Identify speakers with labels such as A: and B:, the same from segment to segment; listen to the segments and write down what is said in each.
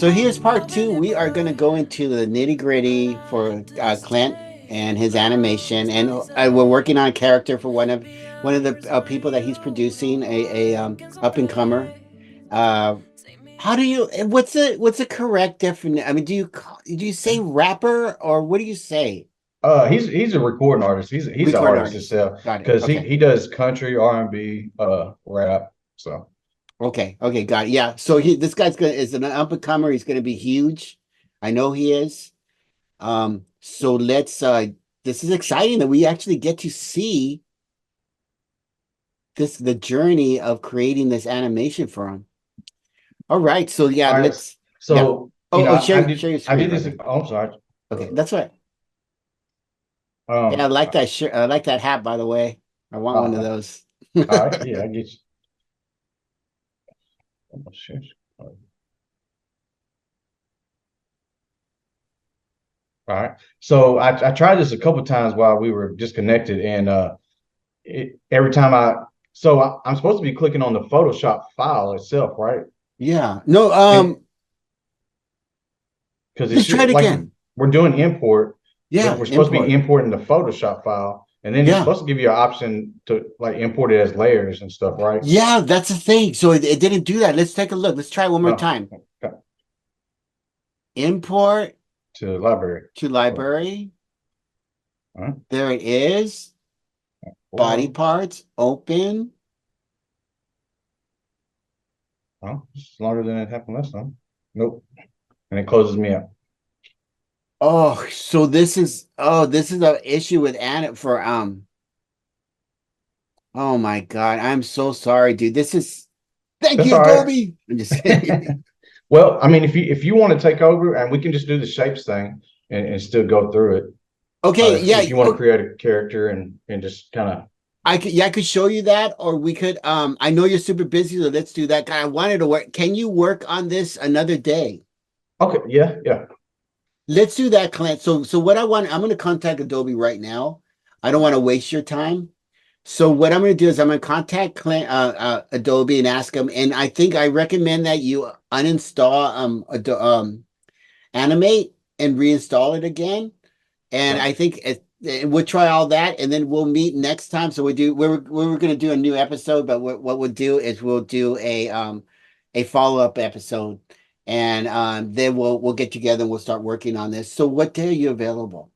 A: So here's part two. We are going to go into the nitty gritty for Clint and his animation, and we're working on a character for one of the people that he's producing, a up and comer. Uh, how do you? What's the correct definition? I mean, do you say rapper or what do you say?
B: He's a recording artist. He's an
A: Recording
B: artist
A: artist.
B: himself
A: Got it.
B: because he
A: Okay.
B: he does country, R&B, rap. So
A: Okay. Okay. Got it. Yeah. So this guy's gonna is an up and comer. He's gonna be huge. I know he is. So this is exciting that we actually get to see the journey of creating this animation for him. All right, so yeah,
B: all right.
A: let's yeah.
B: So
A: Oh,
B: I
A: share your
B: I
A: screen,
B: did this.
A: brother.
B: Oh, I'm sorry.
A: Okay, that's right. Yeah, I
B: Um.
A: like that shirt. I like that hat, by the way. I want one of
B: Uh,
A: those.
B: all right. Yeah, I get you. Oh, shit. All right. So I tried this a couple times while we were disconnected, and every time I'm supposed to be clicking on the Photoshop file itself, right?
A: Yeah. No,
B: And because it
A: let's try it
B: should like
A: again.
B: we're doing import, but
A: Yeah,
B: we're supposed to be
A: import.
B: importing the Photoshop file, and then it's
A: Yeah.
B: supposed to give you an option to like import it as layers and stuff, right?
A: Yeah, that's the thing. So it didn't do that. Let's take a look. Let's try it one more
B: Oh,
A: time.
B: okay.
A: Import
B: To the library.
A: to
B: Oh,
A: library.
B: all right.
A: There it is.
B: Hold
A: Body
B: on.
A: parts, open.
B: Oh, it's longer than it happened last time. Nope. And it closes me out.
A: Oh, so this is an issue with Anna for oh my God. I'm so sorry, dude. Thank
B: That's
A: you,
B: all right.
A: Adobe. I'm just kidding.
B: Well, I mean, if you want to take over, and we can just do the shapes thing and still go through it.
A: Okay, yeah.
B: If you want to create a character and just kind of
A: I could show you that, or we could I know you're super busy, so let's do that. I wanted to work. Can you work on this another day?
B: okay, yeah, yeah,
A: Let's do that, Clint. So what I'm gonna contact Adobe right now. I don't want to waste your time. So what I'm going to do is I'm going to contact Clint, Adobe and ask them. And I recommend that you uninstall Animate and reinstall it again. And
B: okay.
A: I think we'll try all that, and then we'll meet next time. So we're going to do a new episode, but what we'll do is we'll do a follow-up episode, and then we'll get together and we'll start working on this. So what day are you available?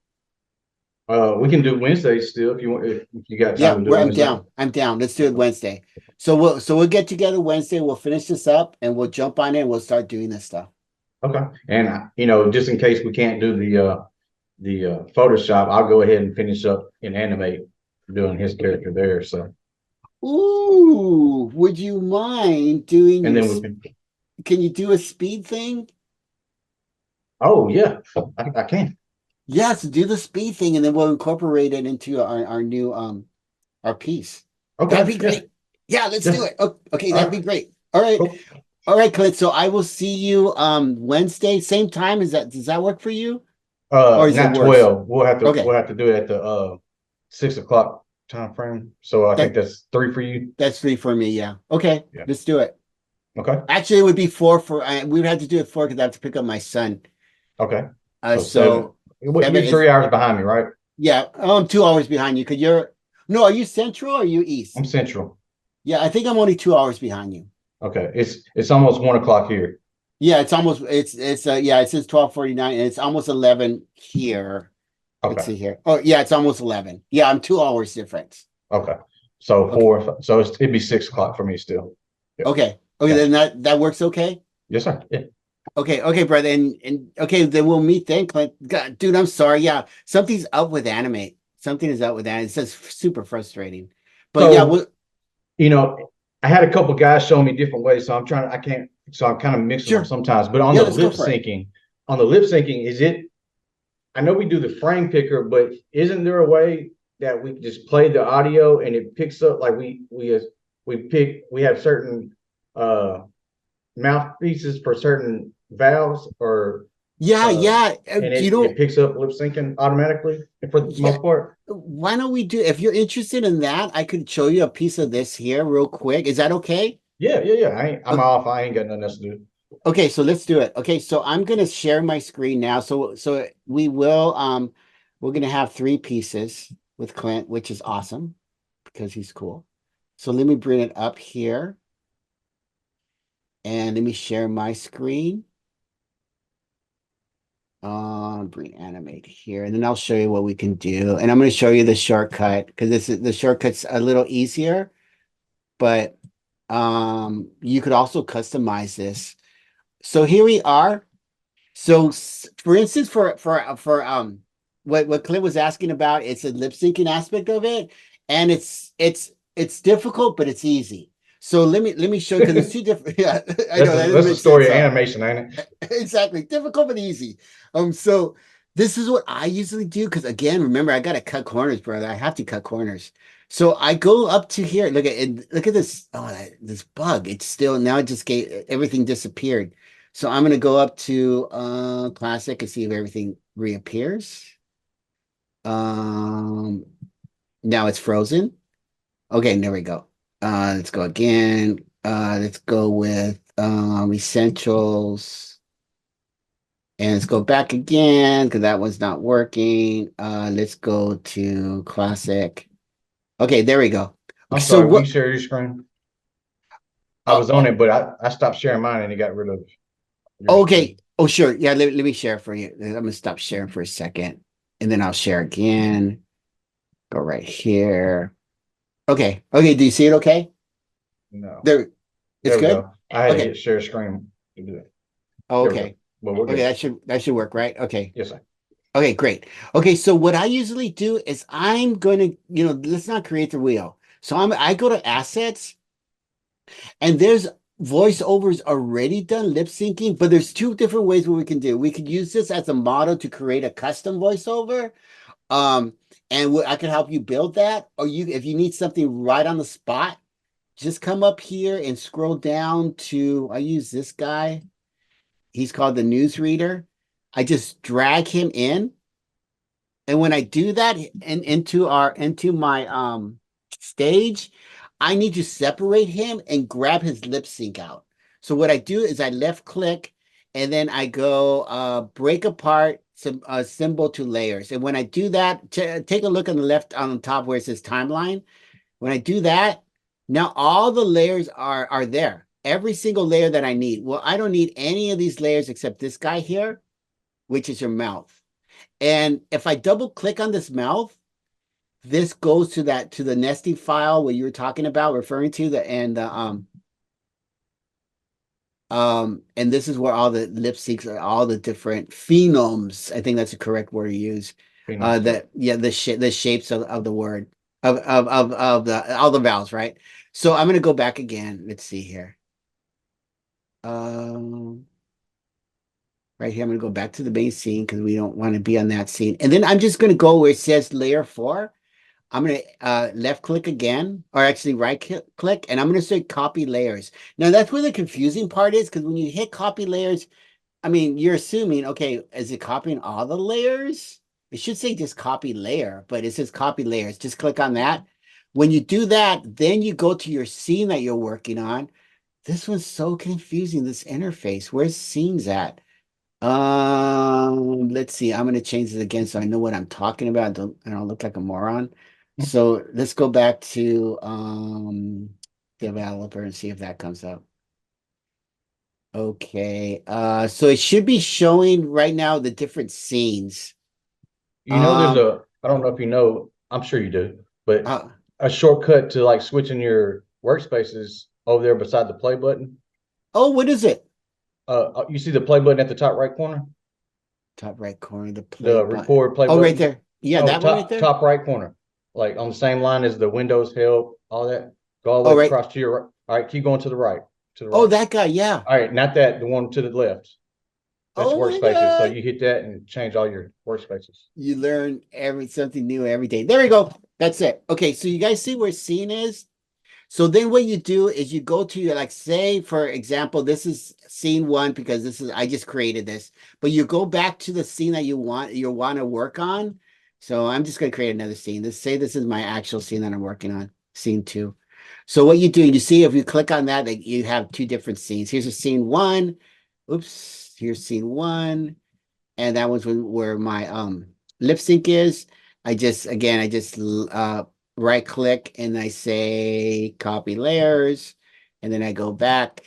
B: We can do Wednesday still if you want if you got time
A: Yeah,
B: to do
A: where
B: it
A: I'm
B: Wednesday.
A: down. I'm down. Let's do it
B: Okay.
A: Wednesday. So we'll get together Wednesday. We'll finish this up and we'll jump on it and we'll start doing this stuff.
B: Okay. And just in case we can't do the Photoshop, I'll go ahead and finish up in Animate doing his character there. So
A: Ooh, would you mind doing
B: and then we can.
A: can you do a speed thing?
B: Oh yeah, I can.
A: Yes, do the speed thing and then we'll incorporate it into our new our piece. That'd
B: Okay.
A: be
B: Yeah.
A: great. Yeah, let's do
B: Yeah.
A: it. Okay,
B: All
A: that'd be
B: right.
A: great. All right.
B: Cool.
A: All right, Clint. So I will see you Wednesday, same time. Does that work for you? Or is it
B: Not
A: worse?
B: 12. We'll
A: Okay.
B: have to do it at the 6 o'clock time frame. So I think
A: That
B: that's three for you.
A: that's three for me. Yeah. Okay.
B: Yeah.
A: Let's do it.
B: Okay.
A: Actually, it would be four for we would have to do it four because I have to pick up my son.
B: Okay. So seven.
A: So
B: What
A: seven
B: you're
A: is
B: 3 hours behind me, right?
A: yeah. Oh, I'm 2 hours behind you because you're no. Are you central or are you
B: I'm
A: east?
B: central.
A: Yeah, I think I'm only 2 hours behind you.
B: Okay. It's almost 1 o'clock here.
A: Yeah, it's almost it's yeah. It says 12:49 and it's almost 11 here. Let's
B: Okay.
A: see here. Oh yeah, it's almost 11. Yeah, I'm 2 hours difference.
B: Okay. So
A: Okay.
B: four. So it'd be 6 o'clock for me still. Yeah.
A: Okay. Okay,
B: Gotcha.
A: then that works okay.
B: Yes, sir. Yeah.
A: Okay, okay, brother, and okay, then we'll meet then, Clint. God, dude, I'm sorry. Yeah, something's up with Animate. Something is up with Animate. It's just super frustrating. But yeah,
B: So
A: well,
B: you know, I had a couple guys show me different ways, so I'm trying. I can't. So I'm kind of mixing them
A: sure.
B: sometimes. But
A: Yeah, let's go for it.
B: on the lip syncing, is it? I know we do the frame picker, but isn't there a way that we just play the audio and it picks up like we have certain uh mouthpieces for certain valves or
A: Yeah,
B: uh
A: yeah.
B: and
A: You
B: it
A: know,
B: picks up lip syncing automatically for the
A: yeah.
B: most part.
A: Why don't we do? If you're interested in that, I could show you a piece of this here real quick. Is that okay?
B: Yeah, yeah, yeah. I'm
A: Uh,
B: off. I ain't got nothing else to do.
A: Okay, so let's do it. Okay, so I'm gonna share my screen now. So we will we're gonna have three pieces with Clint, which is awesome because he's cool. So let me bring it up here and let me share my screen. Bring animate here, and then I'll show you what we can do. And I'm gonna show you the shortcut because this is the shortcut's a little easier, but you could also customize this. So here we are. So, for instance, for what Clint was asking about, it's a lip syncing aspect of it, and it's difficult, but it's easy. So let me show because it's two different. Yeah, I know that doesn't
B: That's the
A: make sense,
B: story of
A: huh?
B: animation, ain't it?
A: Exactly, difficult but easy. So this is what I usually do because again, remember, I gotta cut corners, brother. I have to cut corners. So I go up to here. Look at it. Look at this. Oh, this bug. It's still now. It just gave everything disappeared. So I'm gonna go up to classic and see if everything reappears. Um, Now it's frozen. Okay, there we go. Let's go again. Let's go with essentials. And let's go back again because that one's not working. Let's go to classic. Okay, there we go. Okay,
B: I'm
A: so
B: sorry, will you
A: what?
B: share your screen? I
A: Uh,
B: was on
A: uh,
B: it, but I stopped sharing mine and it got rid of your screen.
A: okay. Oh, sure. Yeah, let me share for you. I'm gonna stop sharing for a second, and then I'll share again. Go right here. Okay. Okay. Do you see it? Okay.
B: No.
A: There. It's
B: There we
A: good.
B: go. I had to
A: Okay.
B: hit share screen to do it.
A: Oh,
B: There we go.
A: okay.
B: Well, we're
A: Okay.
B: good.
A: That should work, right? Okay.
B: Yes, sir.
A: Okay. Great. Okay. So what I usually do is I'm going to, let's not create the wheel. So I go to assets. And there's voiceovers already done lip syncing, but there's two different ways what we can do. We could use this as a model to create a custom voiceover. Um, and I can help you build that. Or if you need something right on the spot, just come up here and scroll down to, I use this guy. He's called the newsreader. I just drag him in. And when I do that into my stage, I need to separate him and grab his lip sync out. So what I do is I left click and then I go break apart some symbol to layers. And when I do that, take a look on the left on the top where it says timeline. When I do that, now all the layers are there. Every single layer that I need. Well, I don't need any of these layers except this guy here, which is your mouth. And if I double click on this mouth, this goes to the nesting file where you were talking about, referring to the and this is where all the lip syncs are, all the different phenomes. I think that's the correct word to use.
B: Phoenix, yeah.
A: That yeah, the shapes of the word of the all the vowels, right? So I'm gonna go back again. Let's see here. Um, right here, I'm gonna go back to the main scene because we don't want to be on that scene. And then I'm just gonna go where it says layer four. I'm going to left click again, or actually right click, and I'm going to say copy layers. Now, that's where the confusing part is because when you hit copy layers, I mean, you're assuming, okay, is it copying all the layers? It should say just copy layer, but it says copy layers. Just click on that. When you do that, then you go to your scene that you're working on. This one's so confusing, this interface. Where's scenes at? Let's see. I'm gonna change this again so I know what I'm talking about. I don't look like a moron. So let's go back to developer and see if that comes up. Okay. So it should be showing right now the different scenes.
B: You know,
A: Um,
B: I don't know if you know, I'm sure you do, but
A: uh,
B: a shortcut to like switching your workspaces over there beside the play button.
A: oh, what is it?
B: You see the play button at the top right corner,
A: Top right corner, the play
B: the
A: button.
B: record play
A: Oh, right
B: button.
A: there. Yeah,
B: No,
A: that one right
B: top
A: there.
B: top right corner, like on the same line as the Windows help, all that. Go all the
A: Oh,
B: way
A: right.
B: across to your right. All right, keep going to the right, to the
A: Oh,
B: right.
A: that guy. Yeah.
B: All right, not that, the one to the left. That's
A: Oh my
B: workspaces. So
A: God.
B: you hit that and change all your workspaces.
A: You learn something new every day. There we go. That's it. Okay, so you guys see where scene is? So then what you do is you go to your, like, say, for example, this is scene one because this is, I just created this, but you go back to the scene that you want to work on. So I'm just going to create another scene. Say this is my actual scene that I'm working on, scene two. So what you do, you see, if you click on that, like, you have two different scenes. Here's a scene one. Oops, here's scene one. And that was where my lip sync is. I just right click and I say copy layers, and then I go back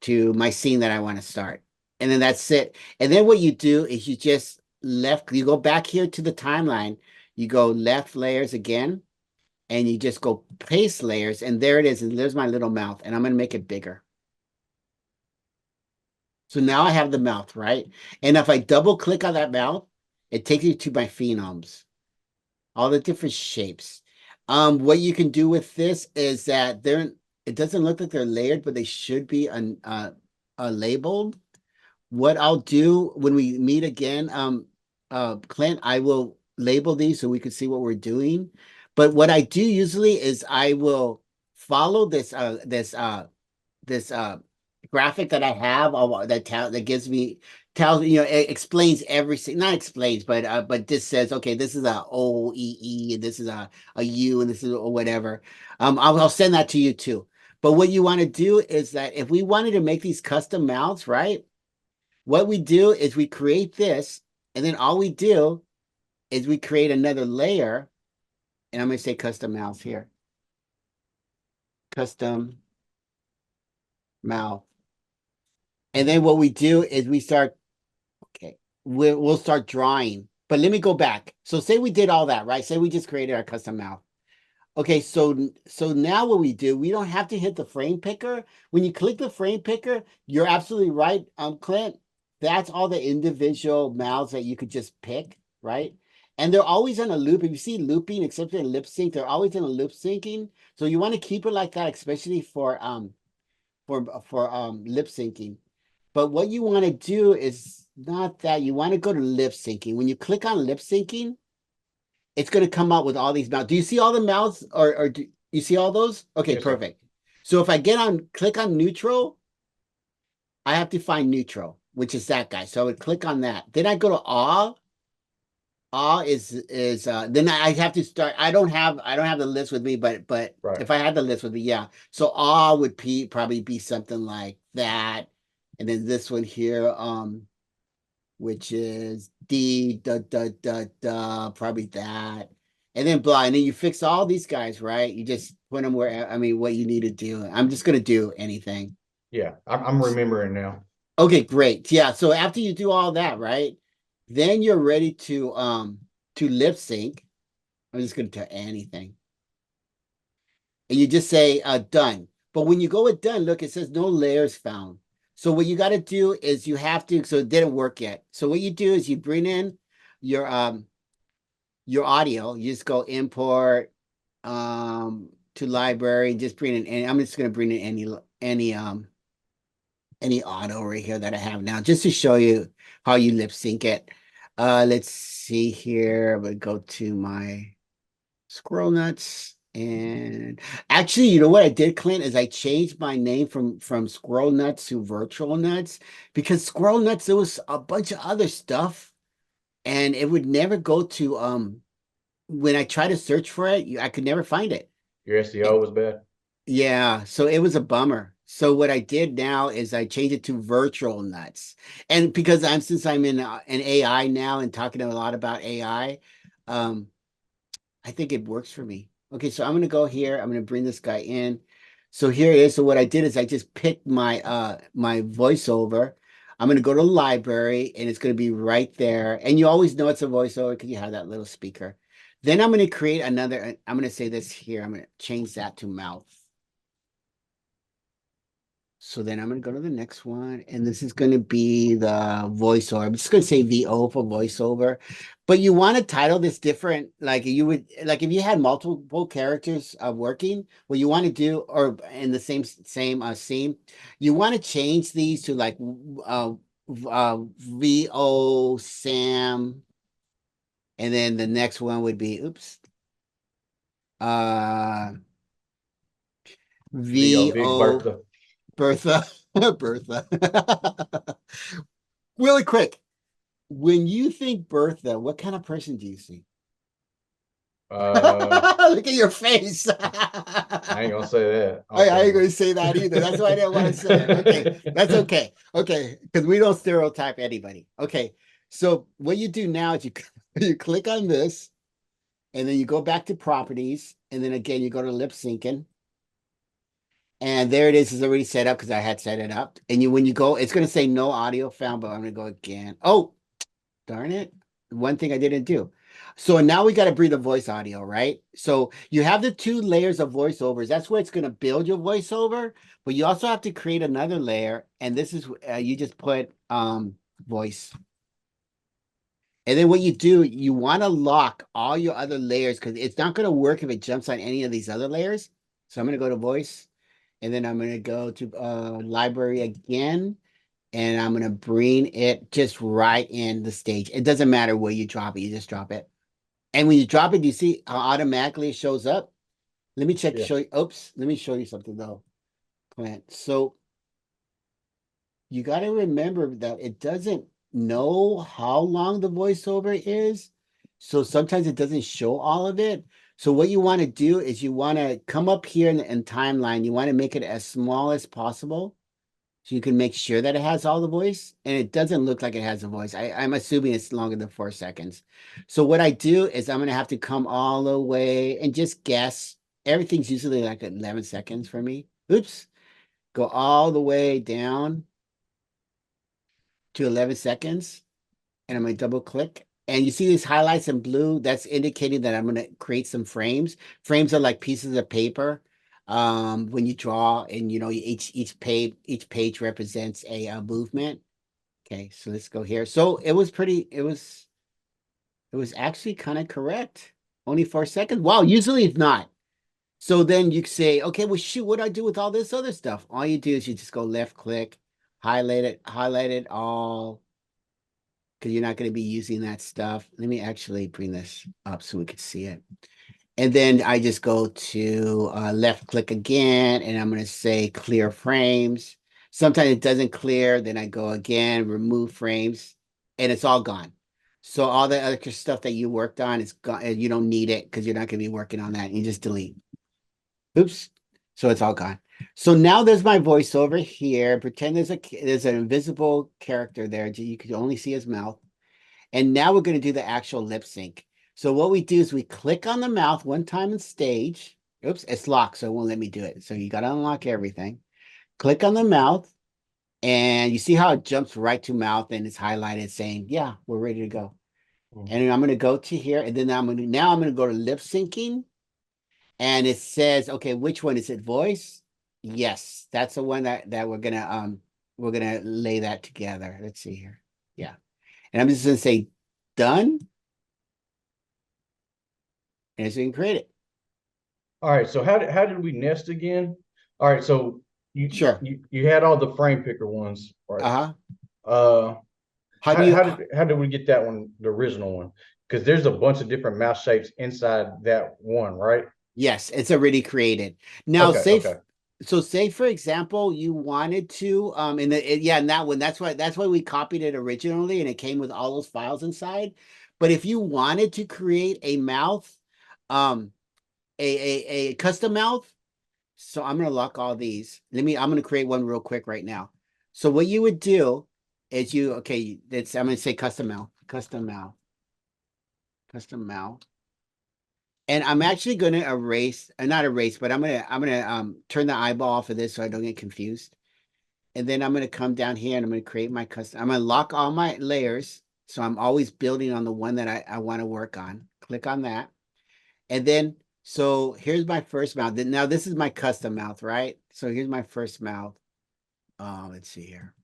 A: to my scene that I want to start. And then that's it. And then what you do is you go back here to the timeline, you go left layers again, and you just go paste layers, and there it is. And there's my little mouth, and I'm gonna make it bigger. So now I have the mouth, right? And if I double click on that mouth, it takes you to my phenoms, all the different shapes. What you can do with this is that it doesn't look like they're layered, but they should be labeled. What I'll do when we meet again, Clint, I will label these so we can see what we're doing. But what I do usually is I will follow this graphic that I have that gives me tells it explains everything, not explains, but this says, okay, this is a O E E and this is a U and this is or whatever. I'll send that to you too. But what you want to do is that if we wanted to make these custom mounts, right? What we do is we create this, and then all we do is we create another layer, and I'm going to say custom mouse here. Custom mouth. And then what we do is we start, okay, we'll start drawing. But let me go back. So say we did all that, right? Say we just created our custom mouth. Okay, so now what we do, we don't have to hit the frame picker. When you click the frame picker, you're absolutely right, Clint. That's all the individual mouths that you could just pick, right? And they're always in a loop. If you see looping, except in lip sync, they're always in a loop syncing. So you want to keep it like that, especially for lip syncing. But what you want to do is not that. You want to go to lip syncing. When you click on lip syncing, it's going to come out with all these mouths. Do you see all the mouths, or do you see all those? Okay,
B: Yes, sir.
A: perfect. So if I click on neutral, I have to find neutral, which is that guy. So I would click on that. Then I go to awe. Awe is then I have to start. I don't have the list with me, but
B: Right.
A: if I had the list with me, yeah. So awe would probably be something like that. And then this one here, which is D da da da da, probably that. And then blah. And then you fix all these guys, right? You just put them where I mean what you need to do. I'm just gonna do anything.
B: Yeah, I'm remembering now.
A: Okay, great. Yeah. So after you do all that, right? Then you're ready to lip sync. I'm just gonna tell anything. And you just say done. But when you go with done, look, it says no layers found. So what you got to do is so it didn't work yet. So what you do is you bring in your um your audio. You just go import to library, just bring in any. I'm just gonna bring in any audio right here that I have now, just to show you how you lip sync it. Let's see here. I'm gonna go to my Squirrel Nuts. And actually, you know what I did, Clint, is I changed my name from Squirrel Nuts to Virtual Nuts, because Squirrel Nuts, there was a bunch of other stuff, and it would never go to when I try to search for it, I could never find it.
B: Your SEO was bad.
A: Yeah, so it was a bummer. So what I did now is I changed it to Virtual Nuts. And because since I'm in AI now and talking a lot about AI, um I think it works for me. Okay, so I'm gonna go here. I'm gonna bring this guy in. So here it is. So what I did is I just picked my voiceover. I'm gonna go to the library, and it's gonna be right there. And you always know it's a voiceover because you have that little speaker. Then I'm gonna create another. I'm gonna say this here. I'm gonna change that to mouth. So then I'm going to go to the next one, and this is going to be the voiceover. I'm just going to say VO for voiceover, but you want to title this different, like you would, like if you had multiple characters working, what you want to do, or in the same scene, you want to change these to like VO Sam, and then the next one would be, oops, uh,
B: VO Big
A: VO
B: Bertha.
A: Bertha, Bertha. Really quick, when you think Bertha, what kind of person do you see?
B: Uh,
A: Look at your face.
B: I ain't gonna say that.
A: I
B: Okay.
A: ain't going to say that either. That's why I didn't want to say it. Okay, that's okay. Okay, because we don't stereotype anybody. Okay, so what you do now is you you click on this, and then you go back to properties, and then again you go to lip syncing, and there it is. It's already set up because I had set it up. And you when you go, it's going to say no audio found, but I'm going to go again. Oh, darn it. One thing I didn't do. So now we got to bring the voice audio, right? So you have the two layers of voiceovers. That's where it's going to build your voiceover, but you also have to create another layer. And this is you just put voice. And then what you do, you want to lock all your other layers because it's not going to work if it jumps on any of these other layers. So I'm going to go to voice, and then I'm going to go to library again, and I'm gonna bring it just right in the stage. It doesn't matter where you drop it, you just drop it. And when you drop it, you see how automatically it shows up? Let me check,
B: Yeah.
A: show you. Oops, let me show you something though, Clint. So you got to remember that it doesn't know how long the voiceover is. So sometimes it doesn't show all of it. So what you want to do is you want to come up here in timeline. You want to make it as small as possible so you can make sure that it has all the voice. And it doesn't look like it has a voice. I'm assuming it's longer than 4 seconds. So what I do is I'm going to have to come all the way and just guess. Everything's usually like 11 seconds for me. Oops. Go all the way down to 11 seconds. And I'm going to double click. And you see these highlights in blue? That's indicating that I'm going to create some frames. Frames are like pieces of paper. When you draw, and each page represents a movement. Okay, so let's go here. So it was actually kind of correct. Only 4 seconds. Wow, usually it's not. So then you say, okay, well, shoot, what do I do with all this other stuff? All you do is you just go left click, highlight it all, because you're not going to be using that stuff. Let me actually bring this up so we could see it. And then I just go to left click again, and I'm going to say clear frames. Sometimes it doesn't clear. Then I go again, remove frames, and it's all gone. So all the other stuff that you worked on is gone. And you don't need it because you're not going to be working on that. You just delete. Oops. So it's all gone. So now there's my voiceover here. Pretend there's an invisible character there. You can only see his mouth. And now we're going to do the actual lip sync. So what we do is we click on the mouth one time in stage. Oops, it's locked, so it won't let me do it. So you got to unlock everything. Click on the mouth, and you see how it jumps right to mouth and it's highlighted saying, yeah, we're ready to go.
B: Mm.
A: And I'm going to go to here, and then I'm going to go to lip syncing, and it says, okay, which one is it? Voice? Yes, that's the one that we're gonna lay that together. Let's see here. Yeah. And I'm just gonna say done, and so you can create it.
B: All right. So how did we nest again? All right. So
A: Sure.
B: you had all the frame picker ones, right?
A: Uh-huh.
B: Uh,
A: How do you
B: how did we get that one, the original one? Because there's a bunch of different mouse shapes inside that one, right?
A: yes, it's already created. Now,
B: Okay. Okay.
A: say for example, you wanted to in that one, that's why we copied it originally and it came with all those files inside. But if you wanted to create a mouth, um, a custom mouth, so I'm gonna lock all these. I'm gonna create one real quick right now. So what you would do is I'm gonna say custom mouth. And I'm actually going to erase, not erase, but I'm gonna turn the eyeball off of this so I don't get confused. And then I'm gonna come down here and I'm gonna create my custom. I'm gonna lock all my layers, so I'm always building on the one that I want to work on. Click on that, and then so here's my first mouth. Now this is my custom mouth, right? So here's my first mouth. Let's see here.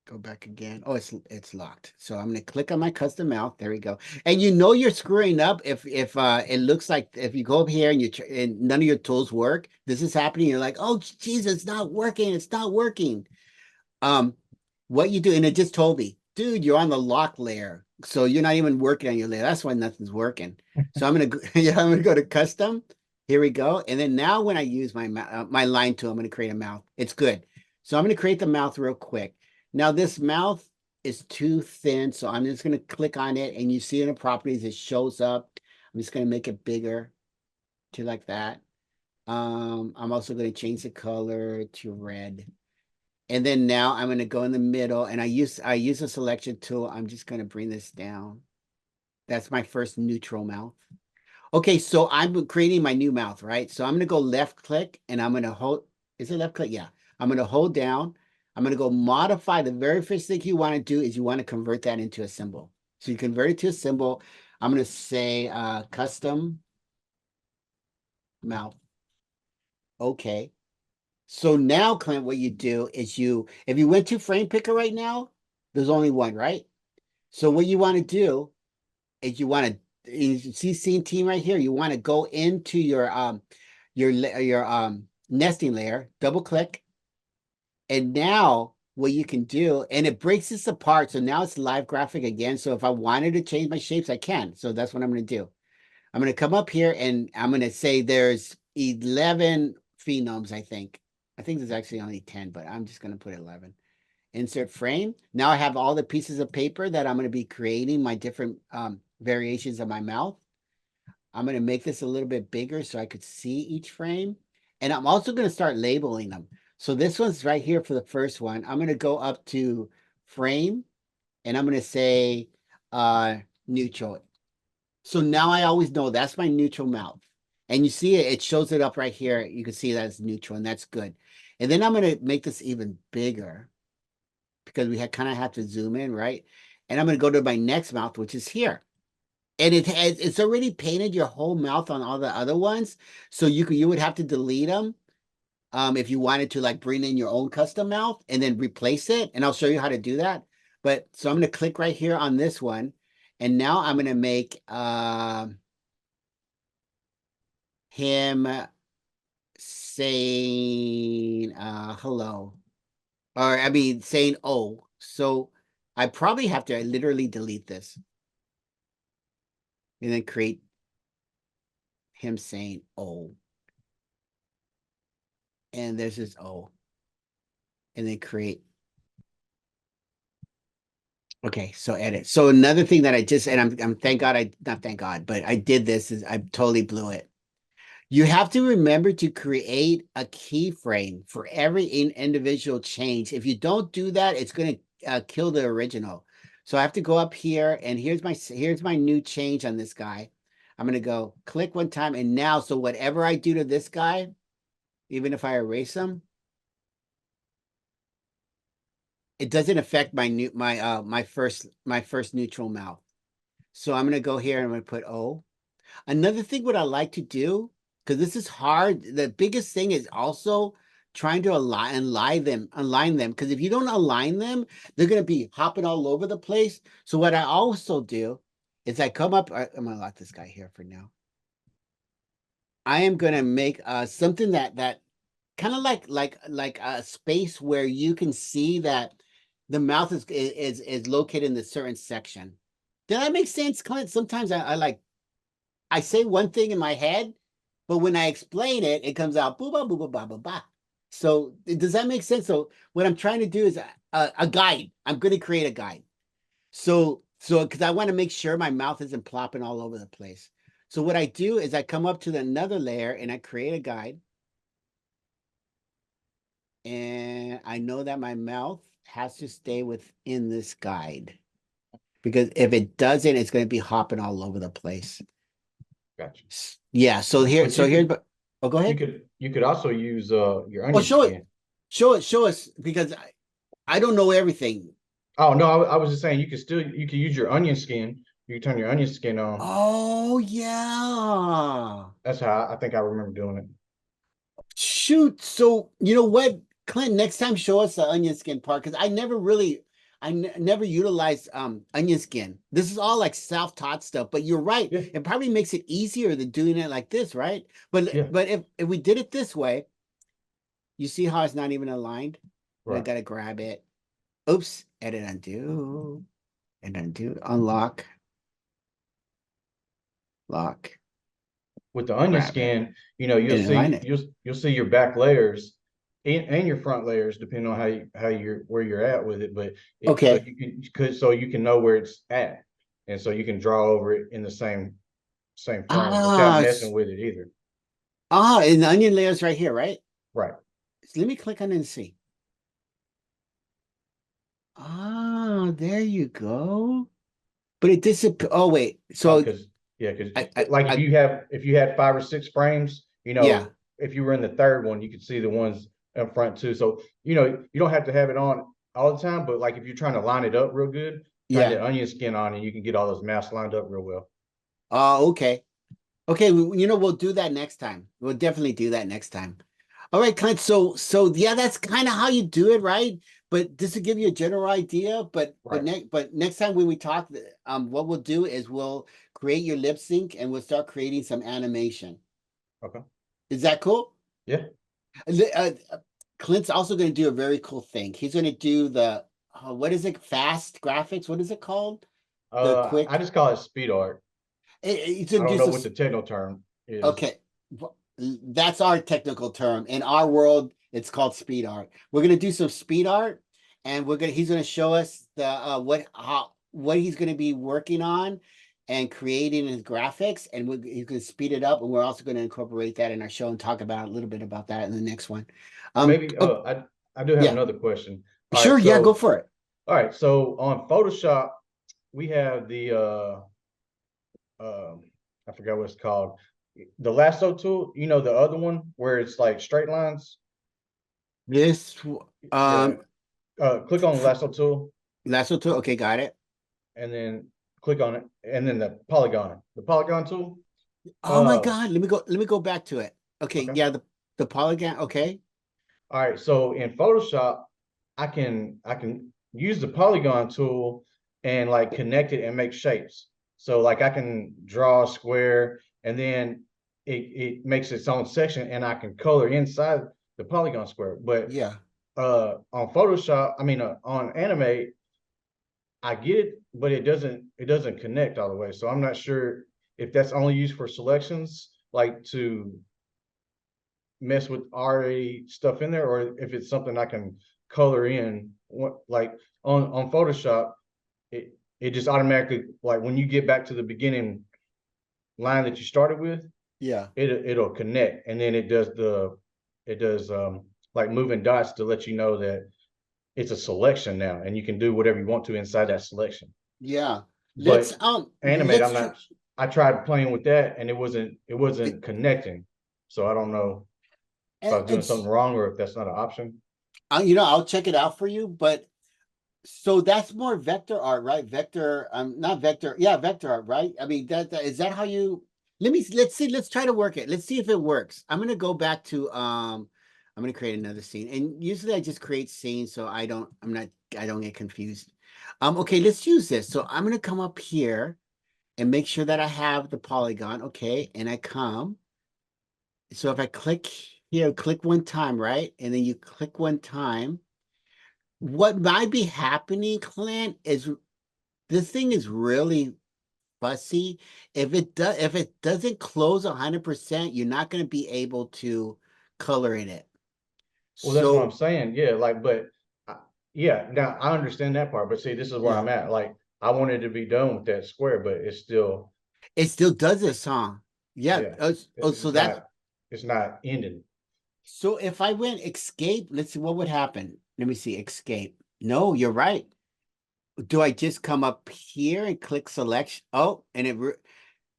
A: Go back again. Oh, it's locked. So I'm gonna click on my custom mouth. There we go. And you know you're screwing up if it looks like if you go up here and and none of your tools work. This is happening. You're like, oh Jesus, it's not working. It's not working. Um, what you do, and it just told me, dude, you're on the lock layer, so you're not even working on your layer. That's why nothing's working. So I'm gonna go, yeah, I'm gonna go to custom. Here we go. And then now when I use my line tool, I'm gonna create a mouth. It's good. So I'm gonna create the mouth real quick. Now this mouth is too thin, so I'm just gonna click on it, and you see in the properties it shows up. I'm just going to make it bigger to like that. I'm also going to change the color to red. And then now I'm going to go in the middle and I use a selection tool. I'm just going to bring this down. That's my first neutral mouth. Okay, so I'm creating my new mouth, right? So I'm going to go left click and I'm going to hold, is it left click? Yeah. I'm going to hold down. I'm going to go modify. The very first thing you want to do is you want to convert that into a symbol. So you convert it to a symbol. I'm going to say custom mouth. Okay. So now, Clint, what you do is if you went to frame picker right now, there's only one, right? So what you want to do is you see scene team right here. You want to go into your nesting layer, double click, and now what you can do, and it breaks this apart. So now it's live graphic again. So if I wanted to change my shapes, I can. So that's what I'm going to do. I'm going to come up here and I'm going to say there's 11 phenomes, I think. I think there's actually only 10, but I'm just going to put 11. Insert frame. Now I have all the pieces of paper that I'm going to be creating my different variations of my mouth. I'm going to make this a little bit bigger so I could see each frame. And I'm also going to start labeling them. So this one's right here for the first one. I'm going to go up to frame and I'm going to say neutral. So now I always know that's my neutral mouth. And you see it shows it up right here. You can see that it's neutral and that's good. And then I'm going to make this even bigger because we kind of have to zoom in, right? And I'm going to go to my next mouth, which is here. And it's already painted your whole mouth on all the other ones. So you would have to delete them if you wanted to like bring in your own custom mouth and then replace it. And I'll show you how to do that. But so I'm going to click right here on this one. And now I'm going to make him saying hello. Or I mean saying oh. So I probably have to literally delete this and then create him saying oh. And there's this oh. And then create. Okay, so edit. So another thing that I just and I'm thank God I not thank God, but I did this is I totally blew it. You have to remember to create a keyframe for every individual change. If you don't do that, it's going to kill the original. So I have to go up here and here's my new change on this guy. I'm going to go click one time and now so whatever I do to this guy, even if I erase him, it doesn't affect my first neutral mouth. So I'm going to go here and I'm going to put O. Another thing what I like to do, because this is hard, the biggest thing is also trying to align them. Because if you don't align them, they're going to be hopping all over the place. So what I also do is I come up, I'm going to lock this guy here for now. I am going to make something that kind of like a space where you can see that the mouth is located in the certain section. Did that make sense, Clint? Sometimes I say one thing in my head, but when I explain it, it comes out boo ba boo ba ba ba ba. So does that make sense? So what I'm trying to do is a guide. I'm going to create a guide. So because I want to make sure my mouth isn't plopping all over the place. So what I do is I come up to another layer and I create a guide. And I know that my mouth has to stay within this guide because if it doesn't, it's going to be hopping all over the place.
B: Gotcha.
A: Yeah. So here,
B: But
A: so here's, oh, go ahead.
B: you could also use your
A: Oh,
B: onion
A: show it.
B: skin.
A: Show us because I don't know everything.
B: Oh no, I was just saying you could use your onion skin. You can turn your onion skin on.
A: Oh, yeah.
B: That's how I think I remember doing it.
A: Shoot. So, you know what, Clint, next time show us the onion skin part because I never utilized onion skin. This is all like self-taught stuff, but you're right.
B: Yeah,
A: It probably makes it easier than doing it like this, right? But
B: yeah,
A: but if we did it this way, you see how it's not even aligned? We
B: right.
A: gotta grab it. Oops, edit undo. And undo, unlock, lock,
B: With the onion
A: grab it,
B: skin,
A: and align it.
B: you'll see your back layers and your front layers, depending on how you're where you're at with it. But it so
A: Okay.
B: you can know where it's at, and so you can draw over it in the same. same frame without
A: Ah,
B: messing with it either.
A: and the onion layer is right here, right?
B: Right.
A: So let me click on it and see. Ah, there you go. But it disappear. Oh wait. So
B: Because yeah, because like
A: I
B: if you had 5 or 6 frames,
A: yeah,
B: if you were in the third one, you could see the ones in front too. So you don't have to have it on all the time, but like if you're trying to line it up real good, turn
A: yeah.
B: the onion skin on, and you can get all those masks lined up real well.
A: Oh, okay. Okay, we'll do that next time. We'll definitely do that next time. All right, Clint. So yeah, that's kind of how you do it, right? But this will give you a general idea.
B: Right.
A: But next time when we talk, what we'll do is we'll create your lip sync and we'll start creating some animation.
B: Okay.
A: Is that cool?
B: Yeah.
A: Clint's also going to do a very cool thing. He's going to do the what is it? Fast graphics. What is it called? The
B: I
A: quick.
B: just call it speed art.
A: He's
B: I
A: going to
B: don't
A: do
B: know
A: some.
B: what the technical term is.
A: Okay, that's our technical term. In our world, it's called speed art. We're gonna do some speed art, and he's gonna show us the what he's gonna be working on and creating his graphics, and he's gonna speed it up, and we're also gonna incorporate that in our show and talk about a little bit about that in the next one.
B: Maybe
A: Oh,
B: I do have
A: yeah,
B: another question. All right,
A: sure, yeah, go
B: so
A: for it.
B: all right, so on Photoshop we have the um I forgot what it's called. The lasso tool, the other one where it's like straight lines.
A: This
B: Yeah.
A: um
B: Click on lasso tool
A: lasso tool. Okay, got it.
B: and then click on it and then the polygon tool.
A: Oh my
B: Uh
A: God, let me go back to it. Okay,
B: okay.
A: yeah, the polygon. Okay.
B: All right, so in Photoshop, I can use the polygon tool and like connect it and make shapes. So like I can draw a square and then it makes its own section and I can color inside the polygon square. But
A: Yeah.
B: on Photoshop, I mean on Animate, I get it, but it doesn't connect all the way. So I'm not sure if that's only used for selections, like to mess with already stuff in there, or if it's something I can color in. What like on Photoshop, it just automatically, like when you get back to the beginning line that you started with,
A: Yeah.
B: it'll connect, and then it does like moving dots to let you know that it's a selection now, and you can do whatever you want to inside that selection.
A: Yeah.
B: But Animate,
A: Let's
B: I'm
A: try
B: not. I tried playing with that, and it wasn't connecting. So I don't know if I was doing
A: and
B: something wrong or if that's not an option.
A: I'll check it out for you, but so that's more vector art, right? Vector, not vector, yeah, vector art, right? I mean, that is that how you let's see, let's try to work it. Let's see if it works. I'm gonna go back to I'm gonna create another scene. And usually I just create scenes so I don't get confused. Okay, let's use this. So I'm gonna come up here and make sure that I have the polygon. Okay, and I come. So if I click here, click one time, right? And then you click one time. What might be happening, Clint, is this thing is really fussy. If it doesn't close 100%, you're not going to be able to color in it.
B: Well, that's what I'm
A: So
B: saying. Yeah, like, but I, yeah, now I understand that part. But see, this is where
A: yeah,
B: I'm at. Like, I wanted to be done with that square, but it's still,
A: it still does this, huh? Yeah.
B: yeah,
A: Oh,
B: it's
A: so
B: just
A: that's
B: not, it's not ending.
A: so if I went escape, let's see what would happen. Let me see, escape. No, you're right. Do I just come up here and click selection? Oh, and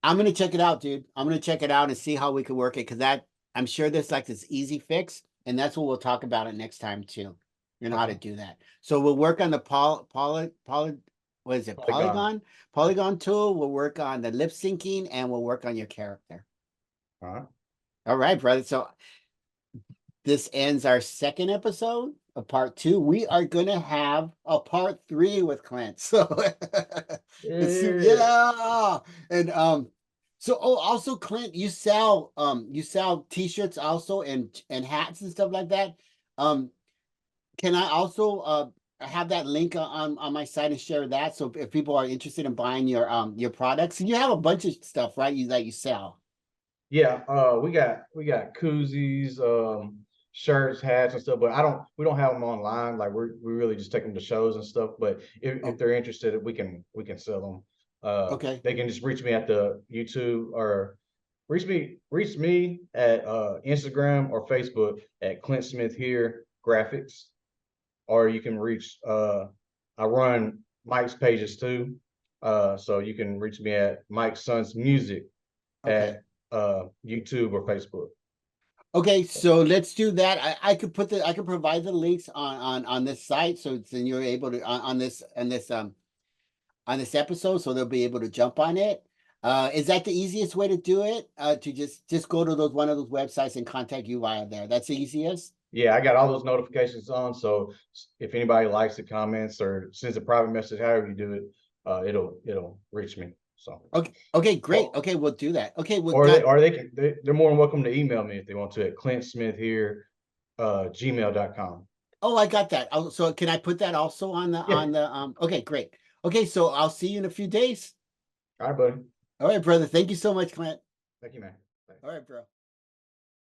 A: I'm gonna check it out, dude. I'm gonna check it out and see how we can work it because that I'm sure there's like this easy fix, and that's what we'll talk about it next time too. You know how to
B: Okay,
A: do that. So we'll work on the what is it?
B: polygon. Yeah.
A: Polygon tool. We'll work on the lip syncing and we'll work on your character.
B: All right.
A: All right, brother. So this ends our second episode of part two. We are gonna have a part three with Clint. So
B: Yeah.
A: yeah. And so also Clint, you sell t-shirts also and hats and stuff like that. Um can I also have that link on my site and share that so if people are interested in buying your products? You have a bunch of stuff, right? You that you sell.
B: Yeah, we got koozies, shirts, hats, and stuff, but we don't have them online. Like we really just take them to shows and stuff. But if
A: Oh,
B: they're interested, we can sell them.
A: Okay.
B: They can just reach me at the YouTube or reach me at Instagram or Facebook at Clint Smith here graphics, or you can reach I run Mike's pages too. So you can reach me at Mike's Son's Music
A: Okay.
B: at YouTube or Facebook.
A: Okay, so let's do that. I could put the I could provide the links on this site so then you're able to on this episode so they'll be able to jump on it. Is that the easiest way to do it? To just go to those one of those websites and contact you via there. That's the easiest.
B: Yeah, I got all those notifications on. So if anybody likes the comments or sends a private message, however you do it, it'll reach me. So
A: Okay, okay, great.
B: or
A: Okay, we'll do that. Okay, well,
B: or they
A: God.
B: or they can they're more than welcome to email me if they want to at Clint Smith here gmail.com.
A: Oh, I got that. Oh, so can I put that also
B: Yeah.
A: on the okay, great. Okay, so I'll see you in a few days.
B: All right, buddy.
A: All right, brother. Thank you so much, Clint.
B: Thank you, man.
A: All right, bro.